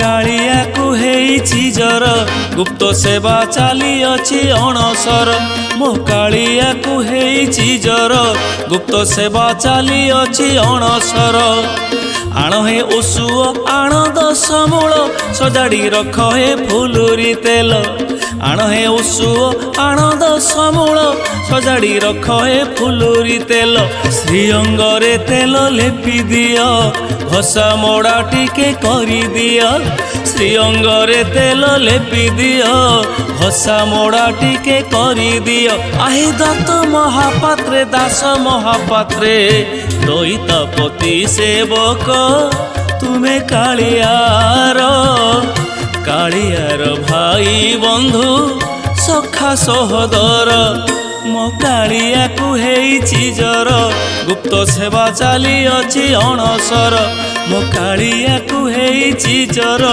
कालियाकु हेइछि जर गुप्त सेवा चाली अछि अणसर मो कालियाकु हेइछि जर गुप्त सेवा चाली अछि अणसर आण हे ओसुओ आण 10 मूल सजाड़ी रख हे फुलुरी तेल आण हे ओसुओ आण 10 मूल सजाड़ी रख हे फुलुरी तेल श्रीअंगरे तेल लेपि दियो घसा मोड़ा टिके करी दियो श्रीअंगरे तेल लेपि दियो घसा मोड़ा टिके करी दियो आहे दत्त महापात्रे दास महापात्रे दईतापति सेवक तुमे कालियार भाई बंधु सखा सहोदर मो कालियाकु हेइछि जर गुप्त सेवा चाली अछि अणसर मो कालियाकु हेइछि जर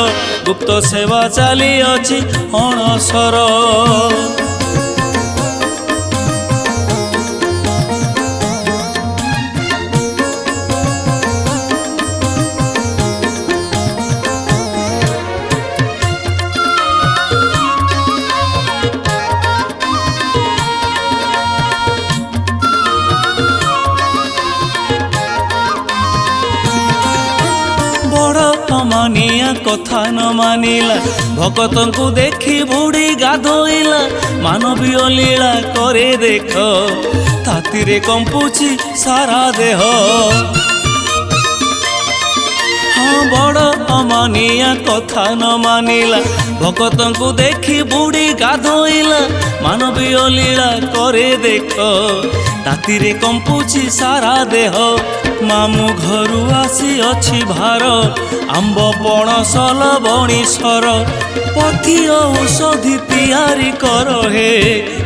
गुप्त सेवा चाली अछि अणसर मानिया कथा न मानिला भगतन को देखी बुढ़ी गाधोइला मानवीय लीला करे देख तातीरे कंपुची सारा देह हाँ बड़ अमानिया कथा न मानिला भगतन को देखी बुढ़ी गाधोइला मानवीय लीला करे देख तातीरे कंपुची सारा देह मामू घरू आसी अछि भार आंब पणस लवणी सर पथी औषधि तैयारी कर हे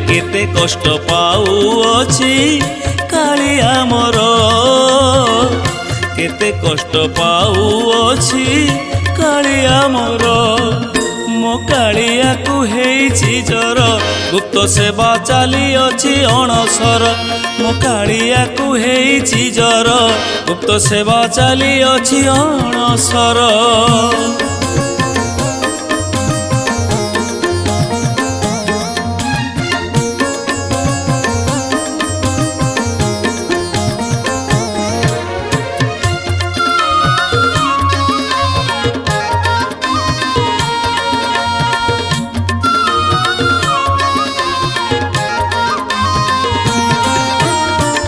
केते कष्ट पाउअछि कालिया मोर केते कष्ट पाउअछि कालिया मोर मो कालियाकु हेइछि जर गुप्त सेवा चाली अछि अणसर मो कालियाकु हेइछि जर गुप्त सेवा चाली अछि अणसर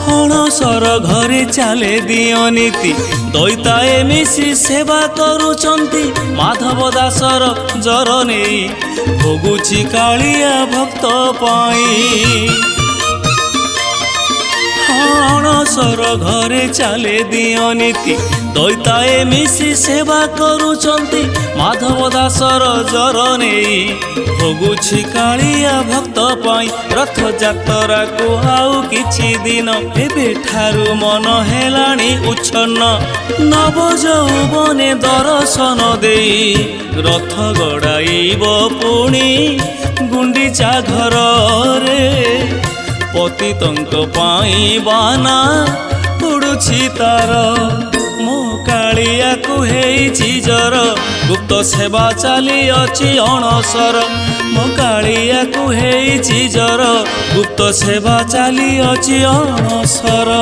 अणसर घरे चाले दियो नीति दैताए मिसी सेवा करुचंती माधव दासर जर नेई भोगुची कालिया भक्त पाई अणसर घरे चाले दियो नीति दैताए मिसी सेवा करुचंती माधव दासर जर नेई भोगुछि कालिया भक्त पाई रथ यात्रा को आउ किछि दिन एबे ठारू मन हेलाणी उच्छन्न नव यौवने दर्शन देई रथ गड़ाइब पुणी गुंडीचा घर रे पतितंक पाई बाना उड़ुछि तार मो कालियाकु हेइछि जर गुप्त सेवा चाली अछि अणसर मो कालियाकु हेइछि जर गुप्त सेवा चाली अछि अणसर।